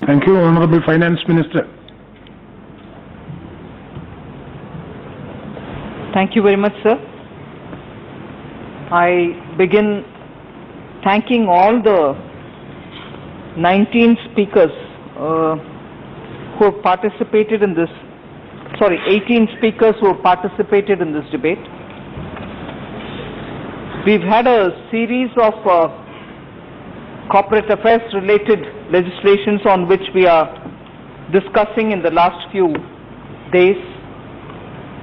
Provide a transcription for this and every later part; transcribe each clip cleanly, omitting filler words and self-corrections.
Thank you, Honorable Finance Minister. Thank you very much, sir. I begin thanking all the 19 speakers who have participated in this, 18 speakers who have participated in this debate. We've had a series of corporate affairs related legislations on which we are discussing in the last few days.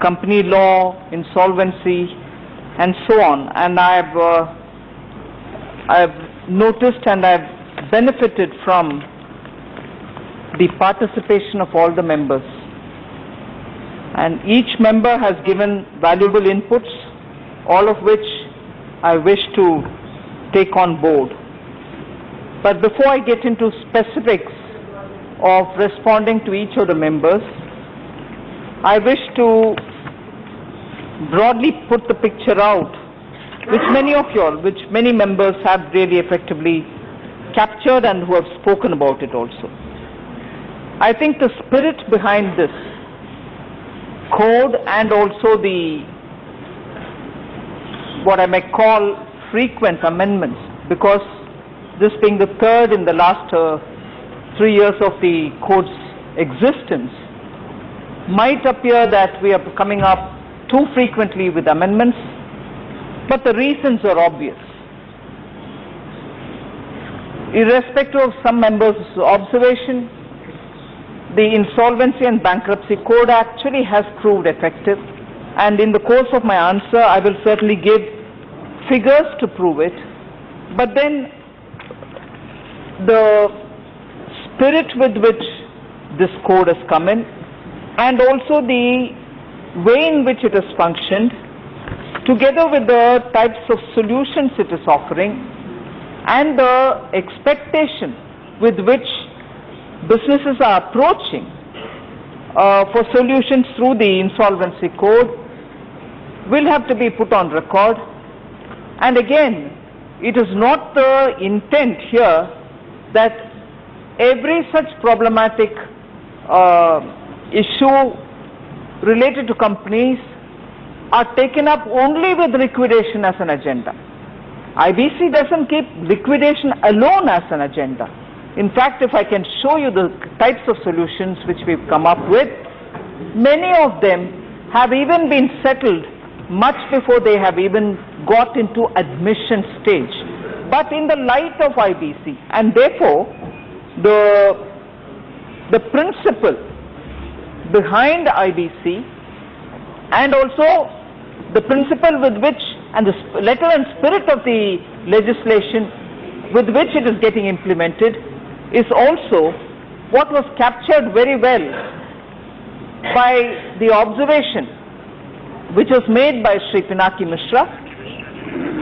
Company law, insolvency, and so on. And I've noticed and I've benefited from the participation of all the members. And each member has given valuable inputs, all of which I wish to take on board. But before I get into specifics of responding to each of the members, I wish to broadly put the picture out, which many members have really effectively captured and who have spoken about it also. I think the spirit behind this code and also the, what I may call frequent amendments, because this being the third in the last 3 years of the code's existence, might appear that we are coming up too frequently with amendments, but the reasons are obvious. Irrespective of some members' observation, the Insolvency and Bankruptcy Code actually has proved effective, and in the course of my answer I will certainly give figures to prove it, but then the spirit with which this code has come in, and also the way in which it has functioned, together with the types of solutions it is offering, and the expectation with which businesses are approaching for solutions through the Insolvency Code, will have to be put on record. And again, it is not the intent here that every such problematic issue related to companies are taken up only with liquidation as an agenda. IBC doesn't keep liquidation alone as an agenda. In fact, if I can show you the types of solutions which we've come up with, many of them have even been settled much before they have even got into admission stage, but in the light of IBC, and therefore the principle behind IBC, and also the principle with which, and the letter and spirit of the legislation with which it is getting implemented, is also what was captured very well by the observation which was made by Sri Pinaki Mishra.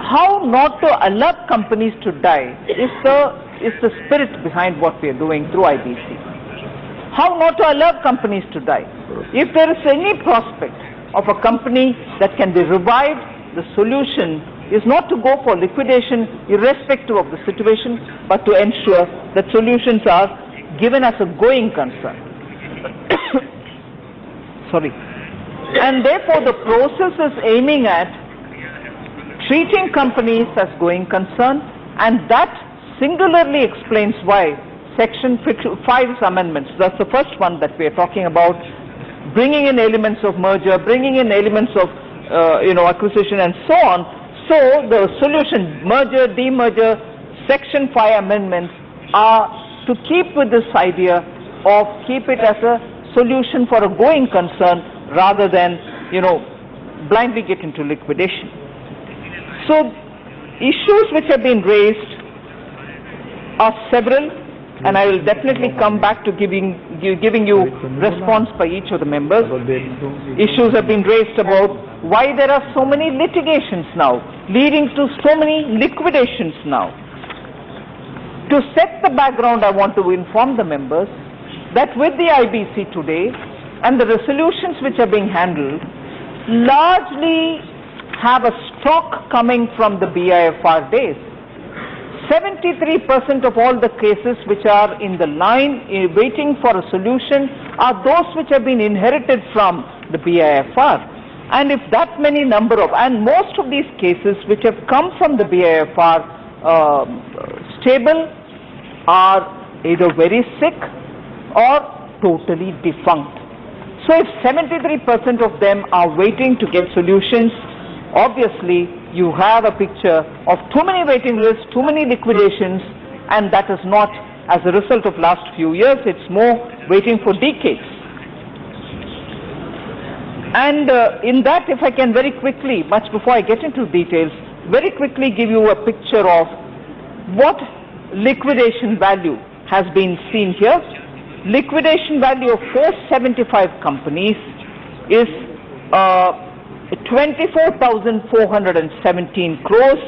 How not to allow companies to die is the spirit behind what we are doing through IBC. How not to allow companies to die. If there is any prospect of a company that can be revived, the solution is not to go for liquidation irrespective of the situation, but to ensure that solutions are given as a going concern. Sorry. And therefore the process is aiming at treating companies as going concern, and that singularly explains why Section 5's amendments, that's the first one that we are talking about, bringing in elements of merger, bringing in elements of acquisition and so on. So the solution, merger, demerger, Section 5 amendments are to keep with this idea of keep it as a solution for a going concern rather than, blindly get into liquidation. So issues which have been raised are several, and I will definitely come back to giving you response by each of the members. Issues have been raised about why there are so many litigations now, leading to so many liquidations now. To set the background, I want to inform the members that with the IBC today and the resolutions which are being handled, largely have a stock coming from the BIFR days. 73% of all the cases which are in the line waiting for a solution are those which have been inherited from the BIFR. And if that many number of, and most of these cases which have come from the BIFR stable are either very sick or totally defunct. So if 73% of them are waiting to get solutions, obviously you have a picture of too many waiting lists, too many liquidations, and that is not as a result of last few years, it's more waiting for decades. And in that, if I can very quickly, much before I get into details, very quickly give you a picture of what liquidation value has been seen here. Liquidation value of 475 companies is 24,417 crores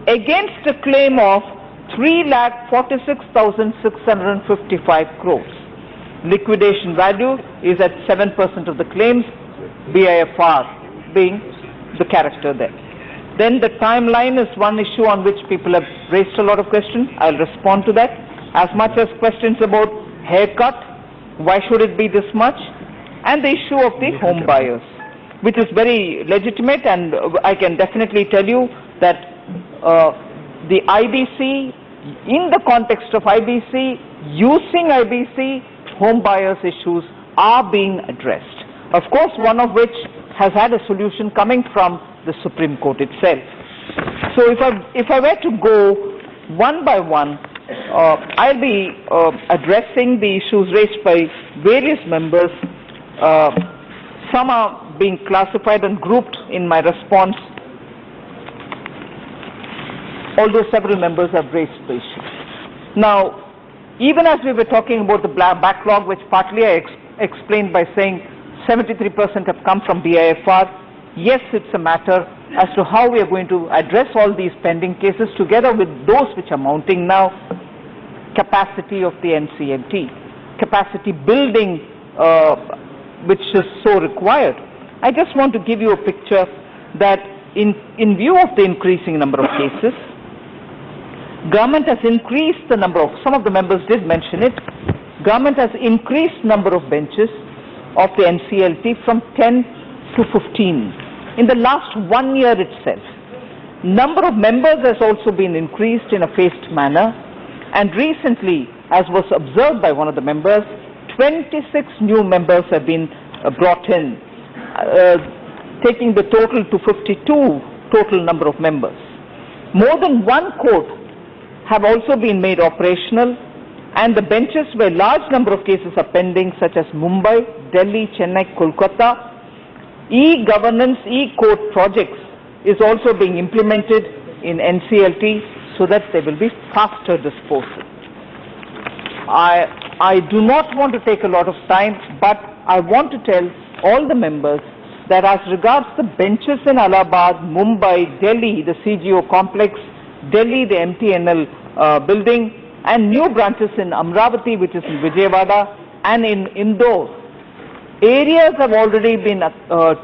against a claim of 3,46,655 crores. Liquidation value is at 7% of the claims, BIFR being the character there. Then the timeline is one issue on which people have raised a lot of questions. I'll respond to that. As much as questions about haircut, why should it be this much? And the issue of the home buyers, which is very legitimate, and I can definitely tell you that the IBC, in the context of IBC, using IBC, home buyers issues are being addressed. Of course, one of which has had a solution coming from the Supreme Court itself. So if I were to go one by one, I'll be addressing the issues raised by various members. Some are being classified and grouped in my response, although several members have raised the issue. Now, even as we were talking about the backlog, which partly I explained by saying 73% have come from BIFR, yes, it's a matter as to how we are going to address all these pending cases together with those which are mounting now. Capacity of the NCLT, capacity building which is so required. I just want to give you a picture that in view of the increasing number of cases, government has increased the number of, some of the members did mention it, government has increased number of benches of the NCLT from 10 to 15 in the last 1 year itself. Number of members has also been increased in a phased manner, and recently, as was observed by one of the members, 26 new members have been brought in, taking the total to 52 total number of members. More than one court have also been made operational, and the benches where large number of cases are pending, such as Mumbai, Delhi, Chennai, Kolkata, e-governance, e-court projects is also being implemented in NCLT so that there will be faster disposal. I do not want to take a lot of time, but I want to tell all the members that as regards the benches in Allahabad, Mumbai, Delhi, the CGO complex, Delhi, the MTNL building, and new branches in Amravati, which is in Vijayawada, and in Indore, areas have already been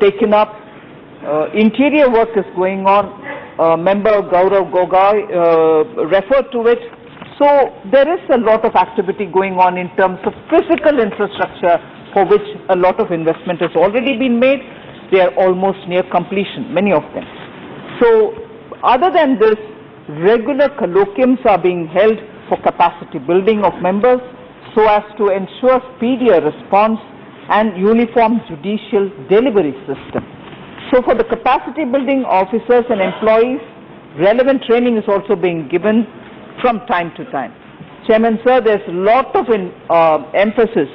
taken up. Interior work is going on. Member Gaurav Gogai referred to it. So there is a lot of activity going on in terms of physical infrastructure, for which a lot of investment has already been made. They are almost near completion, many of them. So other than this, regular colloquiums are being held for capacity building of members so as to ensure speedier response and uniform judicial delivery system. So for the capacity building officers and employees, relevant training is also being given from time to time. Chairman sir, there's a lot of emphasis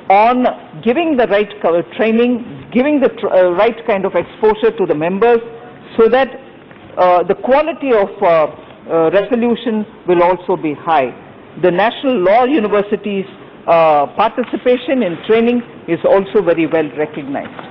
on giving the right training, giving the right kind of exposure to the members so that the quality of resolution will also be high. The National Law University's participation in training is also very well recognized.